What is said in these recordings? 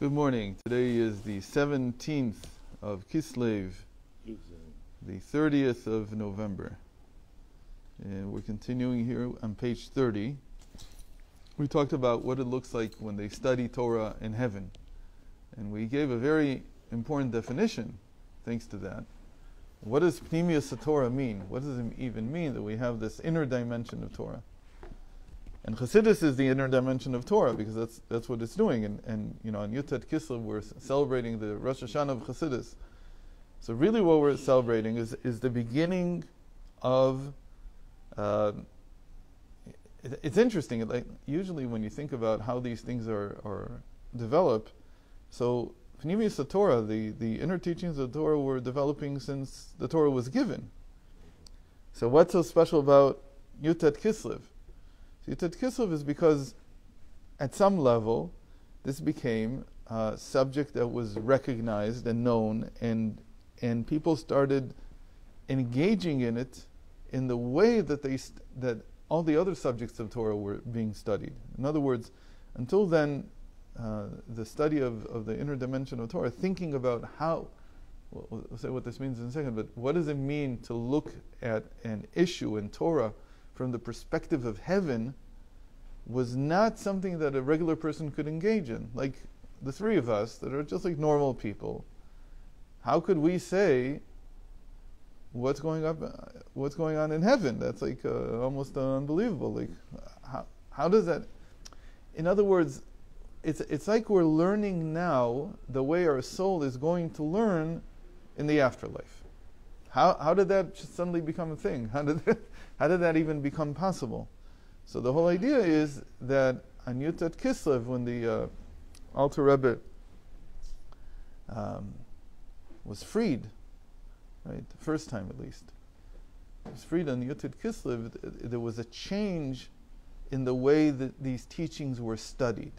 Good morning. Today is the 17th of Kislev, the 30th of November. And we're continuing here on page 30. We talked about what it looks like when they study Torah in heaven. And we gave a very important definition, thanks to that. What does Pnimius Torah mean? What does it even mean that we have this inner dimension of Torah? And Chasidut is the inner dimension of Torah because that's what it's doing. And you know, on Yutet Kislev we're celebrating the Rosh Hashanah of Chasidut. So really, what we're celebrating is the beginning of. It's interesting. Like usually, when you think about how these things are developed, so Pnimius Torah, the inner teachings of the Torah, were developing since the Torah was given. So what's so special about Yutet Kislev? Yutet Kislev is because, at some level, this became a subject that was recognized and known, and people started engaging in it in the way that that all the other subjects of Torah were being studied. In other words, until then, the study of the inner dimension of Torah, thinking about how, we'll say what this means in a second, but what does it mean to look at an issue in Torah from the perspective of heaven, was not something that a regular person could engage in. Like the three of us that are just like normal people, how could we say what's going on in heaven? That's like almost unbelievable. Like how does that? In other words, it's like we're learning now the way our soul is going to learn in the afterlife. How did that just suddenly become a thing? How did that even become possible? So the whole idea is that on Yutet Kislev, when the Alter Rebbe was freed, right, the first time at least, he was freed on Yutet Kislev, there was a change in the way that these teachings were studied.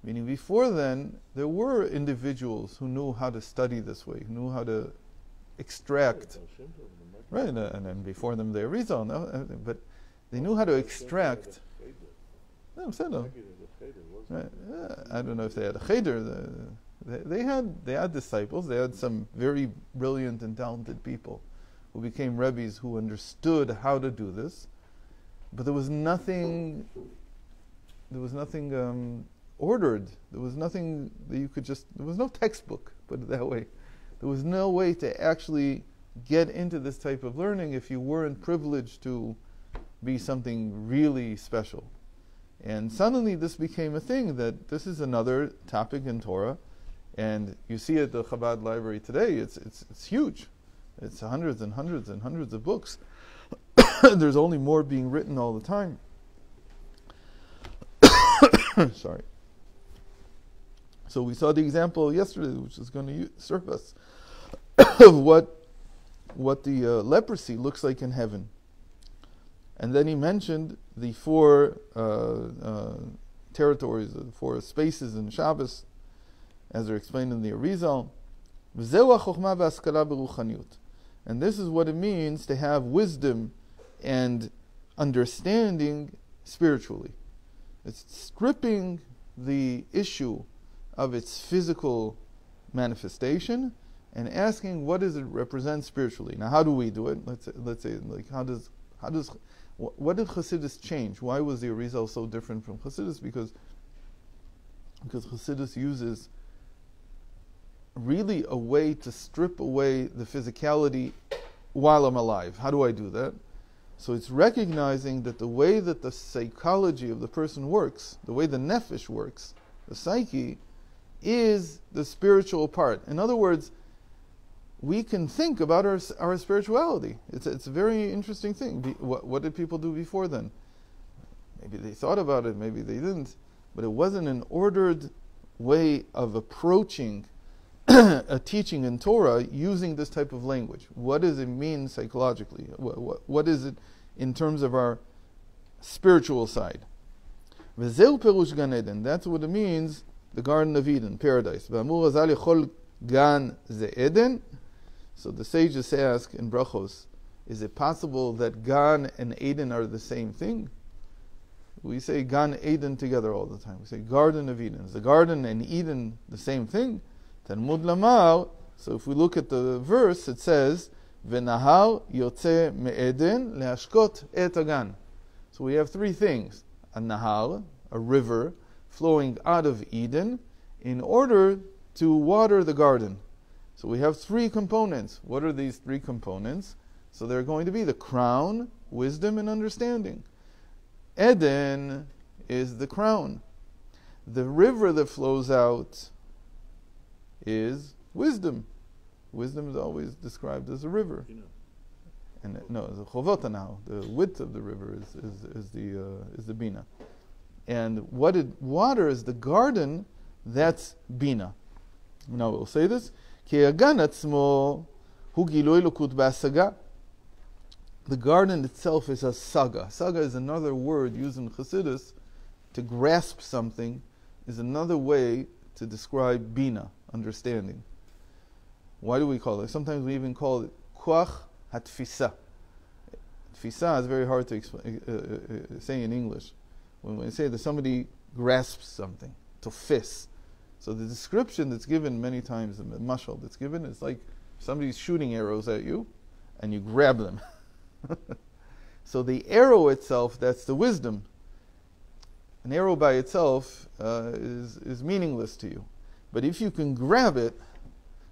Meaning before then, there were individuals who knew how to study this way, who knew how to extract. Right, and then before them the Arizal, no, but they knew how to extract. No, right, I don't know if they had a cheder. They had disciples. They had some very brilliant and talented people who became rebbes who understood how to do this. But there was nothing. Ordered. There was nothing that you could just. There was no textbook. Put it that way. There was no way to actually get into this type of learning if you weren't privileged to be something really special. And suddenly this became a thing that this is another topic in Torah, and you see at the Chabad library today, it's huge. It's hundreds and hundreds and hundreds of books. There's only more being written all the time. Sorry. So we saw the example yesterday, which is going to serve us, of what the leprosy looks like in heaven. And then he mentioned the four territories, the four spaces in Shabbos, as are explained in the Arizal. And this is what it means to have wisdom and understanding spiritually. It's stripping the issue of its physical manifestation and asking what does it represent spiritually. Now, how do we do it? Let's say like what did Chasidus change? Why was the Arizal so different from Chasidus? Because Chasidus uses really a way to strip away the physicality while I'm alive. How do I do that? So it's recognizing that the way that the psychology of the person works, the way the nefesh works, the psyche, is the spiritual part. In other words, we can think about our spirituality. It's a very interesting thing. What did people do before then? Maybe they thought about it, maybe they didn't, but it wasn't an ordered way of approaching a teaching in Torah using this type of language. What does it mean psychologically? What is it in terms of our spiritual side? V'zeu perush Gan Eden. That's what it means, the Garden of Eden, paradise. V'amur azal yechol gan ze Eden. So the sages ask in Brachos, is it possible that Gan and Eden are the same thing? we say Gan Eden together all the time. We say Garden of Eden. Is the garden and Eden the same thing? Talmud Lamar. So if we look at the verse, it says, V'nahar yotze me'eden le'ashkot et hagan. So we have three things. A nahar, a river, flowing out of Eden in order to water the garden. So we have three components. What are these three components? So they're going to be the crown, wisdom, and understanding. Eden is the crown. The river that flows out is wisdom. Wisdom is always described as a river. And no, the chovota now, the width of the river is the bina. And what it waters, the garden, that's bina. Now we'll say this. Ki hagan atzmo hu gilui elokut b'hasaga. The garden itself is a saga. Saga is another word used in Chasidus. To grasp something is another way to describe bina, understanding. Why do we call it? Sometimes we even call it koach hatfisa. Tfisa is very hard to say in English. When we say that somebody grasps something, tofis. So the description that's given many times, the mashal that's given, is like somebody's shooting arrows at you, and you grab them. So the arrow itself, that's the wisdom. An arrow by itself is meaningless to you. But if you can grab it,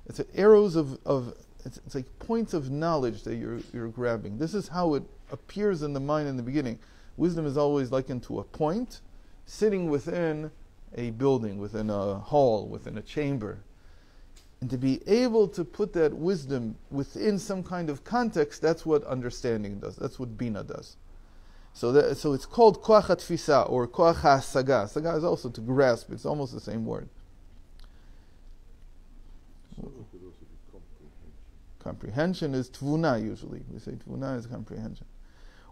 it's arrows it's like points of knowledge that you're grabbing. This is how it appears in the mind in the beginning. Wisdom is always likened to a point sitting within a building, within a hall, within a chamber. And to be able to put that wisdom within some kind of context, that's what understanding does. That's what Bina does. So it's called koach hatfisa or koach hasaga. Saga is also to grasp. It's almost the same word. Comprehension is tvuna usually. We say tvuna is comprehension.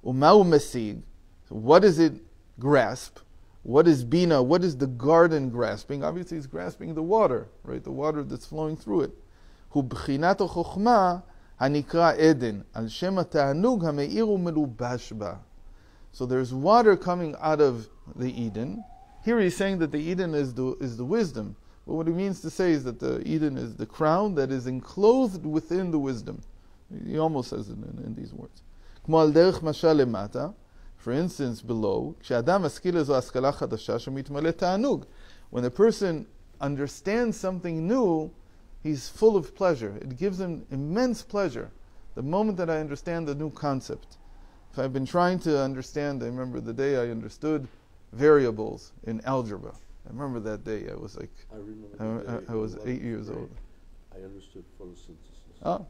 Umau mesig. So what does it grasp? What is bina? What is the garden grasping? Obviously, it's grasping the water, right? The water that's flowing through it. Hu b'chinat chokhma hanikra eden al shem ha'ta'anug hameir u'melubash ba. So there's water coming out of the Eden. Here he's saying that the Eden is the wisdom. But what he means to say is that the Eden is the crown that is enclosed within the wisdom. He almost says it in these words. K'mo al derech mashal lemata. For instance, below, when a person understands something new, he's full of pleasure. It gives him immense pleasure. The moment that I understand the new concept. If I've been trying to understand, I remember the day I understood variables in algebra. I remember that day. I was like, I was 8 years old. I understood photosynthesis. Oh.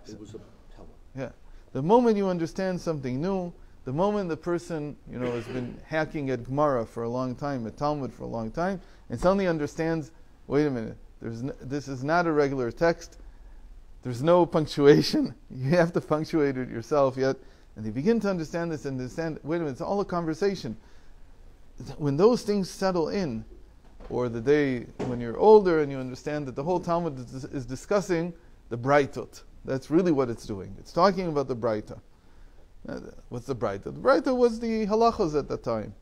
It was a pellet. Yeah. The moment you understand something new, the moment the person, has been hacking at Gemara for a long time, at Talmud for a long time, and suddenly understands, wait a minute, this is not a regular text, there's no punctuation, you have to punctuate it yourself yet, and they begin to understand this and understand, wait a minute, it's all a conversation. When those things settle in, or the day when you're older and you understand that the whole Talmud is discussing the Braitot, that's really what it's doing. It's talking about the Braita. What's the Braita? The Braita was the halachos at that time.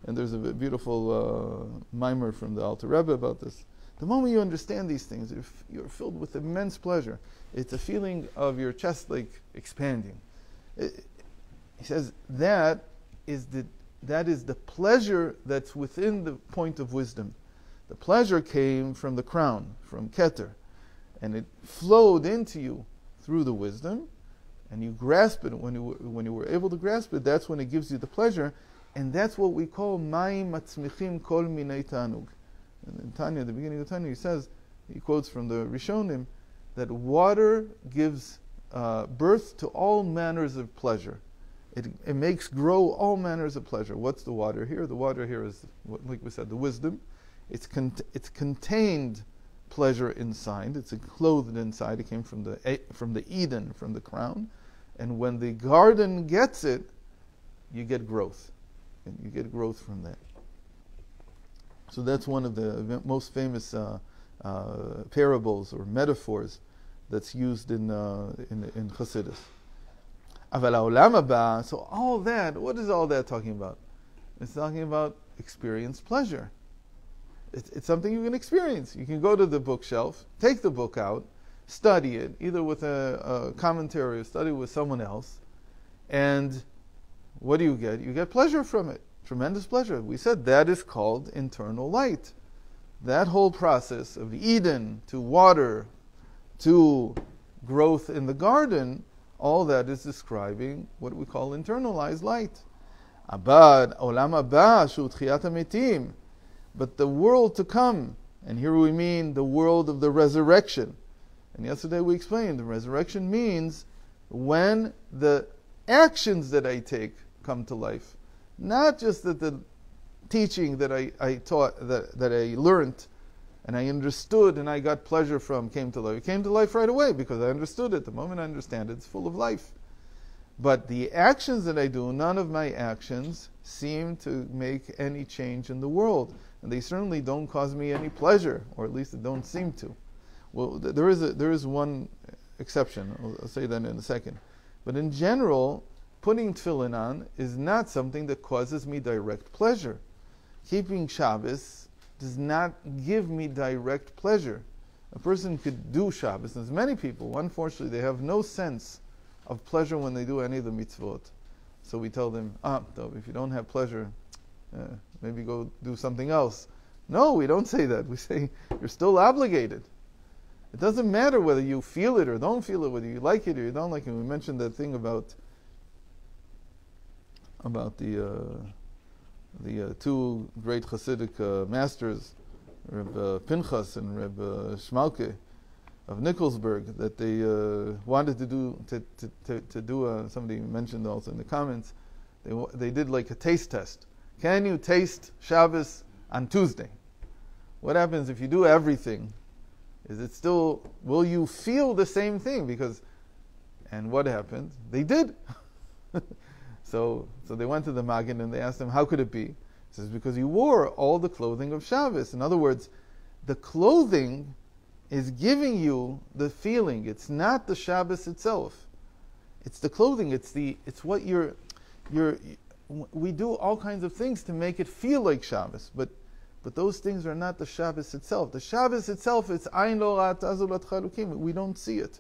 And there's a beautiful mimer from the Alter Rebbe about this. The moment you understand these things, you're filled with immense pleasure. It's a feeling of your chest like expanding. He says that is the pleasure that's within the point of wisdom. The pleasure came from the crown, from Keter. And it flowed into you through the wisdom. And you grasp it. When you were able to grasp it, that's when it gives you the pleasure. And that's what we call Mayim matzmichim kol minei tanug. And in Tanya, at the beginning of Tanya, he quotes from the Rishonim, that water gives birth to all manners of pleasure. It makes grow all manners of pleasure. What's the water here? The water here is, like we said, the wisdom. It's contained pleasure inside. It's enclosed inside. It came from the Eden, from the crown. And when the garden gets it, you get growth. And you get growth from that. So that's one of the most famous parables or metaphors that's used in Chasidus. So all that, what is all that talking about? It's talking about experience pleasure. It's something you can experience. You can go to the bookshelf, take the book out, study it, either with a commentary or study with someone else, and what do you get? You get pleasure from it. Tremendous pleasure. We said that is called internal light. That whole process of Eden to water to growth in the garden, all that is describing what we call internalized light. Abad, olam haba, shu tchiyat hametim. But the world to come, and here we mean the world of the resurrection. And yesterday we explained the resurrection means when the actions that I take come to life. Not just that the teaching that I taught, that I learned, and I understood and I got pleasure from came to life. It came to life right away because I understood it. The moment I understand it, it's full of life. But the actions that I do, none of my actions seem to make any change in the world. And they certainly don't cause me any pleasure, or at least they don't seem to. Well, there is one exception. I'll say that in a second. But in general, putting tefillin on is not something that causes me direct pleasure. Keeping Shabbos does not give me direct pleasure. A person could do Shabbos. There's many people, unfortunately, they have no sense of pleasure when they do any of the mitzvot. So we tell them, if you don't have pleasure, maybe go do something else. No, we don't say that. We say you're still obligated. It doesn't matter whether you feel it or don't feel it, whether you like it or you don't like it. We mentioned that thing about the two great Hasidic masters, Reb Pinchas and Reb Shmalke of Nicholsburg, that they wanted to do. Somebody mentioned also in the comments. They did like a taste test. Can you taste Shabbos on Tuesday? What happens if you do everything? Is it still, will you feel the same thing? And what happened? They did. So they went to the Maggid and they asked him, how could it be? He says, because you wore all the clothing of Shabbos. In other words, the clothing is giving you the feeling. It's not the Shabbos itself. It's the clothing. It's what we do all kinds of things to make it feel like Shabbos, but those things are not the Shabbos itself. The Shabbos itself is Ayin lo ra'at azulat chalukim. We don't see it.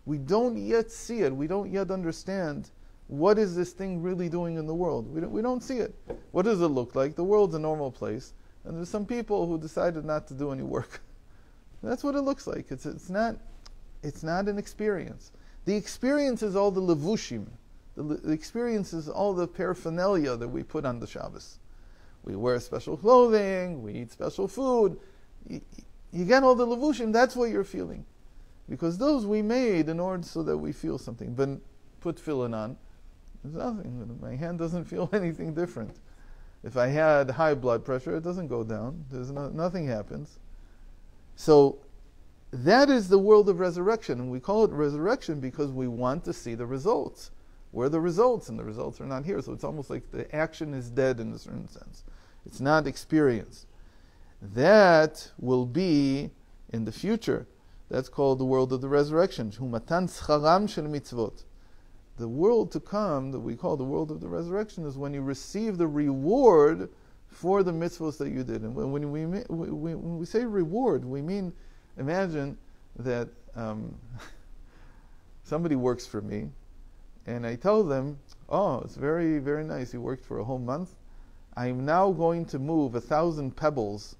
We don't yet see it. We don't yet understand what is this thing really doing in the world. We don't see it. What does it look like? The world's a normal place, and there's some people who decided not to do any work. That's what it looks like. It's not an experience. The experience is all the levushim. The experience is all the paraphernalia that we put on the Shabbos. We wear special clothing, we eat special food. You get all the levushim, that's what you're feeling. Because those we made in order so that we feel something. But put tefillin on, there's nothing. My hand doesn't feel anything different. If I had high blood pressure, it doesn't go down. Nothing happens. So that is the world of resurrection. And we call it resurrection because we want to see the results. Where are the results? And the results are not here. So it's almost like the action is dead in a certain sense. It's not experience. That will be in the future. That's called the world of the resurrection. Humatan scharam shel mitzvot. The world to come, that we call the world of the resurrection, is when you receive the reward for the mitzvos that you did. And when we say reward, we mean, imagine that somebody works for me, and I tell them, oh, it's very, very nice, you worked for a whole month. I'm now going to move 1,000 pebbles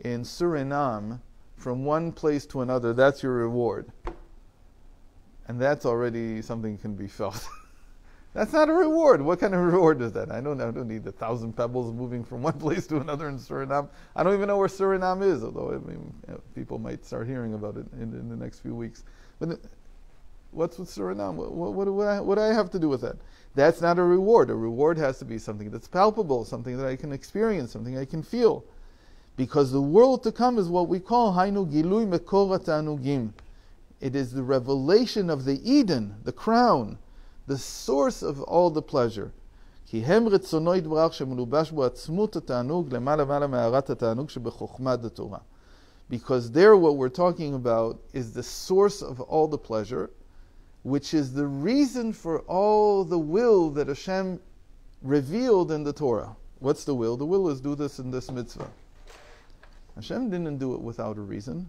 in Suriname from one place to another. That's your reward. And that's already something can be felt. That's not a reward. What kind of reward is that? I don't need 1,000 pebbles moving from one place to another in Suriname. I don't even know where Suriname is, although people might start hearing about it in the next few weeks. But what's with Suriname? What do I have to do with that? That's not a reward. A reward has to be something that's palpable, something that I can experience, something I can feel. Because the world to come is what we call Hainu Gilui Mekor HaTanugim. It is the revelation of the Eden, the crown, the source of all the pleasure. Because there what we're talking about is the source of all the pleasure, which is the reason for all the will that Hashem revealed in the Torah. What's the will? The will is do this and this mitzvah. Hashem didn't do it without a reason.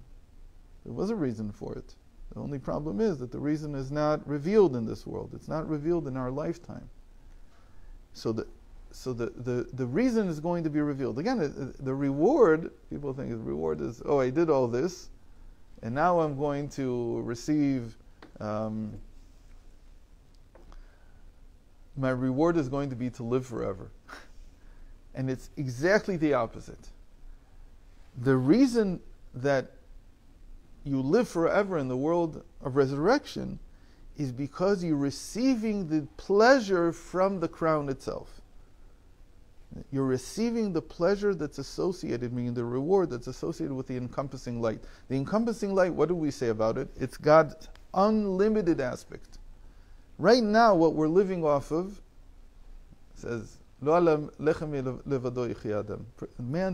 There was a reason for it. The only problem is that the reason is not revealed in this world. It's not revealed in our lifetime. So the reason is going to be revealed. Again, the reward, people think the reward is, oh, I did all this, and now I'm going to receive, my reward is going to be to live forever. And it's exactly the opposite. The reason that you live forever in the world of resurrection is because you're receiving the pleasure from the crown itself. You're receiving the pleasure that's associated, meaning the reward that's associated with the encompassing light. The encompassing light, what do we say about it? It's God's unlimited aspect. Right now, what we're living off of says, man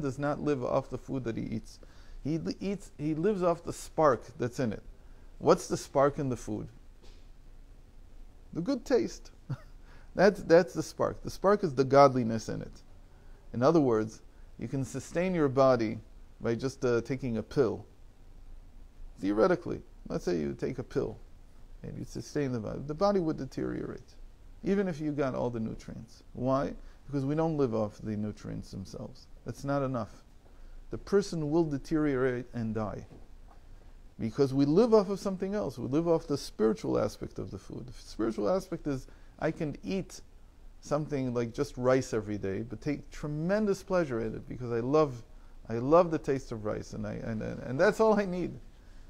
does not live off the food that he eats. He lives off the spark that's in it. What's the spark in the food? The good taste. That's the spark. The spark is the godliness in it. In other words, you can sustain your body by just taking a pill. Theoretically, let's say you take a pill and you sustain the body would deteriorate, even if you got all the nutrients. Why? Because we don't live off the nutrients themselves. That's not enough. The person will deteriorate and die. Because we live off of something else. We live off the spiritual aspect of the food. The spiritual aspect is I can eat something like just rice every day, but take tremendous pleasure in it because I love the taste of rice, and that's all I need.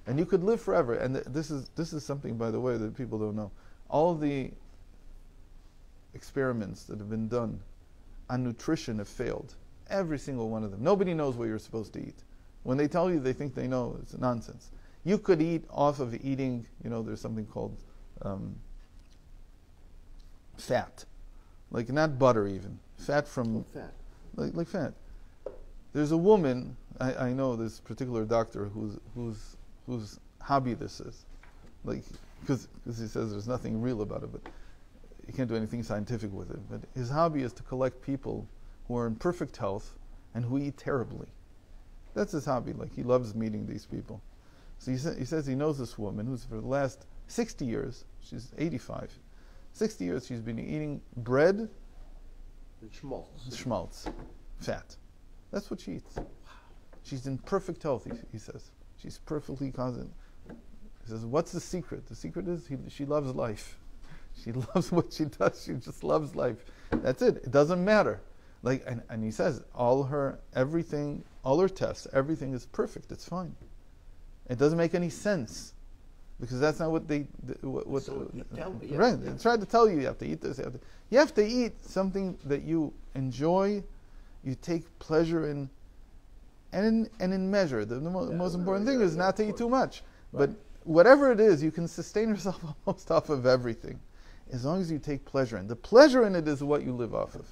And you could live forever. And this is something, by the way, that people don't know. All the experiments that have been done on nutrition have failed. Every single one of them. Nobody knows what you're supposed to eat. When they tell you, they think they know. It's nonsense. You could eat off of eating, there's something called fat. Like not butter even. Fat from... Fat. Like fat. There's a woman, I know this particular doctor whose hobby this is. Like, because he says there's nothing real about it, but you can't do anything scientific with it. But his hobby is to collect people who are in perfect health and who eat terribly. That's his hobby. Like, he loves meeting these people. So he says he knows this woman who's for the last 60 years, she's 85, 60 years she's been eating bread and schmaltz. Schmaltz, fat. That's what she eats. She's in perfect health, he says. She's perfectly constant. He says, what's the secret? The secret is she loves life. She loves what she does. She just loves life. That's it. It doesn't matter. Like, and he says, all her tests, everything is perfect. It's fine. It doesn't make any sense because that's not what they. Right? They try to tell you have to eat this. You have to eat something that you enjoy, you take pleasure in, and in measure. The most important thing is not to eat too much. Right. But whatever it is, you can sustain yourself almost off of everything, as long as you take pleasure in. The pleasure in it is what you live off of.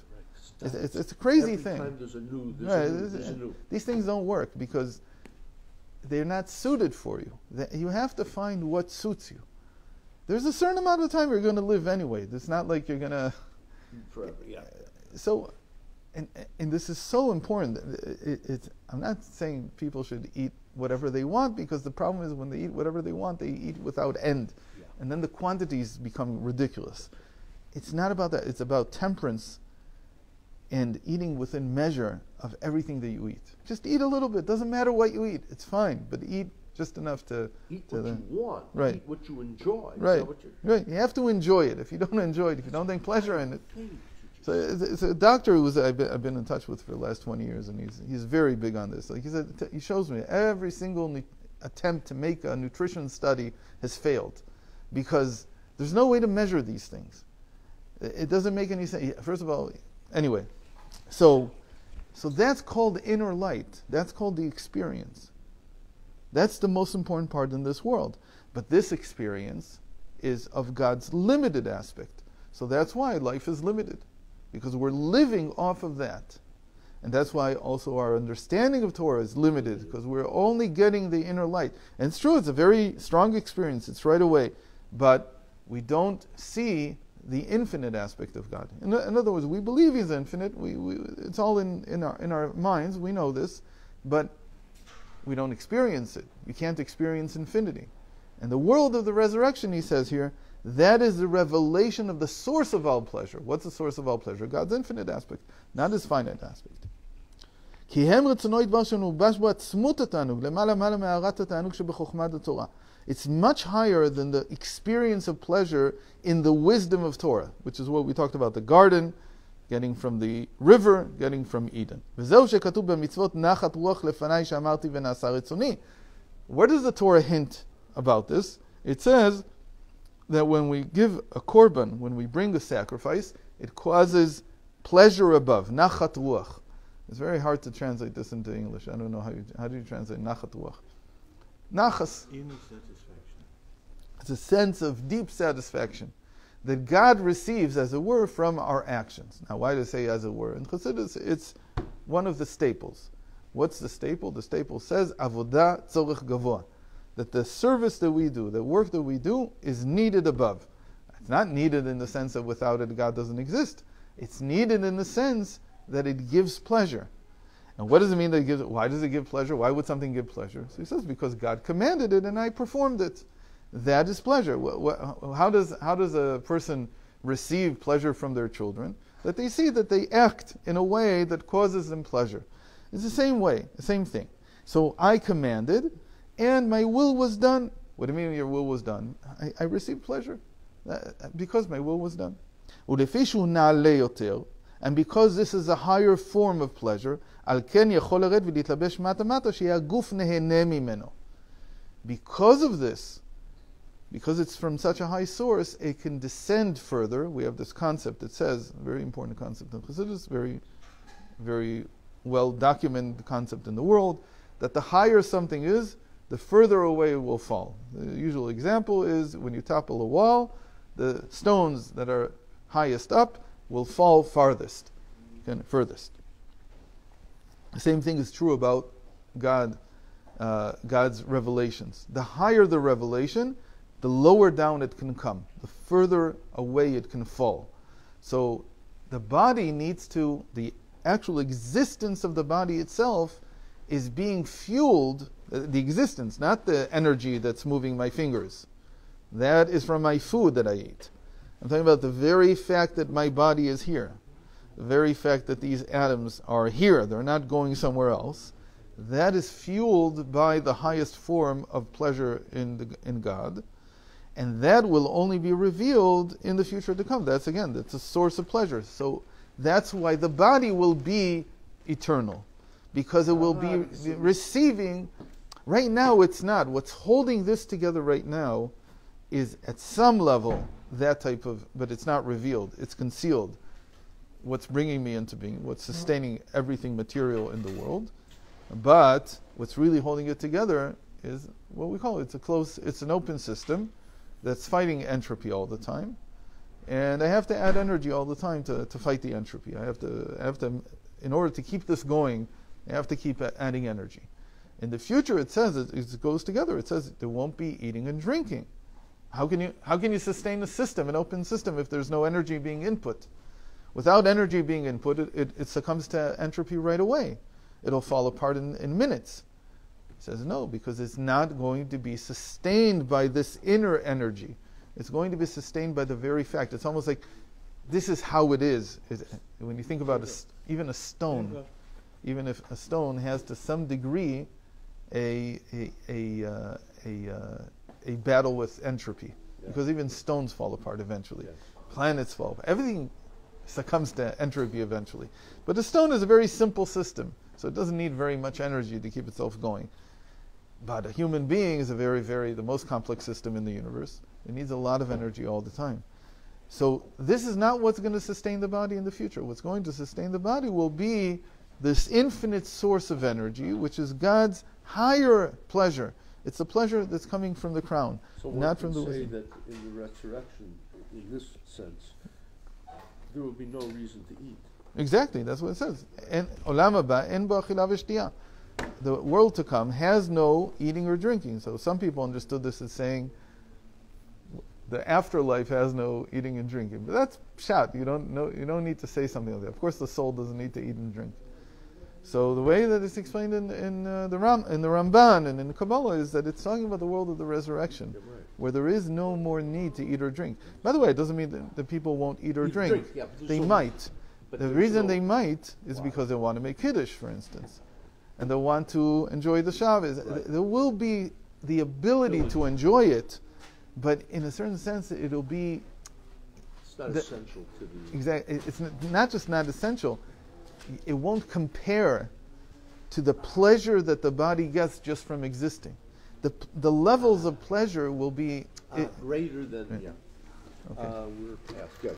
It's a crazy thing. Every time there's a new. These things don't work because they're not suited for you. You have to find what suits you. There's a certain amount of time you're going to live anyway. It's not like you're going to... Forever, yeah. So, and this is so important. I'm not saying people should eat whatever they want, because the problem is when they eat whatever they want, they eat without end. Yeah. And then the quantities become ridiculous. It's not about that. It's about temperance and eating within measure of everything that you eat. Just eat a little bit. Doesn't matter what you eat. It's fine. But eat just enough to... Eat what you want. Right. Eat what you enjoy. Right. Right. You have to enjoy it. If you don't enjoy it, if you don't take pleasure in it... So it's a doctor who I've been in touch with for the last 20 years, and he's very big on this. Like he said, he shows me every single attempt to make a nutrition study has failed, because there's no way to measure these things. It doesn't make any sense. First of all, anyway, so that's called inner light. That's called the experience. That's the most important part in this world. But this experience is of God's limited aspect. So that's why life is limited, because we're living off of that. And that's why also our understanding of Torah is limited, because we're only getting the inner light. And it's true, it's a very strong experience, it's right away. But we don't see the infinite aspect of God. In other words, we believe He's infinite. It's all in our minds. We know this, but we don't experience it. You can't experience infinity. And the world of the resurrection, he says here, that is the revelation of the source of all pleasure. What's the source of all pleasure? God's infinite aspect, not His finite aspect. It's much higher than the experience of pleasure in the wisdom of Torah, which is what we talked about, the garden, getting from the river, getting from Eden. Where does the Torah hint about this? It says that when we give a korban, when we bring a sacrifice, it causes pleasure above, nachat ruach. It's very hard to translate this into English. I don't know how do you translate nachat ruach? Nachas. Inner satisfaction. It's a sense of deep satisfaction that God receives, as it were, from our actions. Now, why do I say as it were? In Chasidut, it's one of the staples. What's the staple? The staple says, avodah tzorech gavoah. That the service that we do, the work that we do, is needed above. It's not needed in the sense that without it God doesn't exist. It's needed in the sense that it gives pleasure. And what does it mean that it gives? Why does it give pleasure? Why would something give pleasure? So he says, because God commanded it and I performed it. That is pleasure. How does a person receive pleasure from their children? That they see that they act in a way that causes them pleasure. It's the same way, the same thing. So I commanded, and my will was done. What do you mean your will was done? I received pleasure because my will was done. And because this is a higher form of pleasure, because of this, because it's from such a high source, it can descend further. We have this concept that says, a very important concept in Chassidus, very, very well documented concept in the world, that the higher something is, the further away it will fall. The usual example is when you topple a wall, the stones that are highest up will fall farthest, furthest. The same thing is true about God, God's revelations. The higher the revelation, the lower down it can come, the further away it can fall. So the body needs to, the actual existence of the body itself is being fueled, the existence, not the energy that's moving my fingers. That is from my food that I eat. I'm talking about the very fact that my body is here. The very fact that these atoms are here, they're not going somewhere else. That is fueled by the highest form of pleasure in God. And that will only be revealed in the future to come. That's a source of pleasure. So that's why the body will be eternal. Because it will be receiving. Right now it's not. What's holding this together right now is at some level that type of, but it's not revealed. It's concealed. What's bringing me into being, what's sustaining everything material in the world. But what's really holding it together is what we call it. It's an open system that's fighting entropy all the time. And I have to add energy all the time to fight the entropy. I have to, in order to keep this going, I have to keep adding energy. In the future, it says, it goes together. It says there won't be eating and drinking. How can you sustain a system, an open system, if there's no energy being input? Without energy being input, it succumbs to entropy right away. It'll fall apart in minutes. He says no, because it's not going to be sustained by this inner energy. It's going to be sustained by the very fact. It's almost like this is how it is. When you think about even a stone, even if a stone has to some degree a battle with entropy, because even stones fall apart eventually. Yes. Planets fall apart. Everything succumbs to entropy eventually. But a stone is a very simple system, so it doesn't need very much energy to keep itself going. But a human being is the most complex system in the universe. It needs a lot of energy all the time. So this is not what's going to sustain the body in the future. What's going to sustain the body will be this infinite source of energy, which is God's higher pleasure. It's the pleasure that's coming from the crown, not from the wisdom. So one can say that in the resurrection, in this sense, there will be no reason to eat. Exactly, that's what it says. And olam haba en bo achila v'shtiya. The world to come has no eating or drinking. So some people understood this as saying the afterlife has no eating and drinking. But that's pshat. You don't need to say something like that. Of course, the soul doesn't need to eat and drink. So the way that it's explained in the Ramban and in the Kabbalah is that it's talking about the world of the resurrection, where there is no more need to eat or drink. By the way, it doesn't mean that the people won't eat or drink. They might. But the reason they might is because they want to make Kiddush, for instance, and they want to enjoy the Shabbos. There will be the ability to enjoy it, but in a certain sense, it'll be... It's not essential to the... Exactly. It's not just not essential. It won't compare to the pleasure that the body gets just from existing. The levels of pleasure will be... greater than... Right. Yeah. Okay. We're past...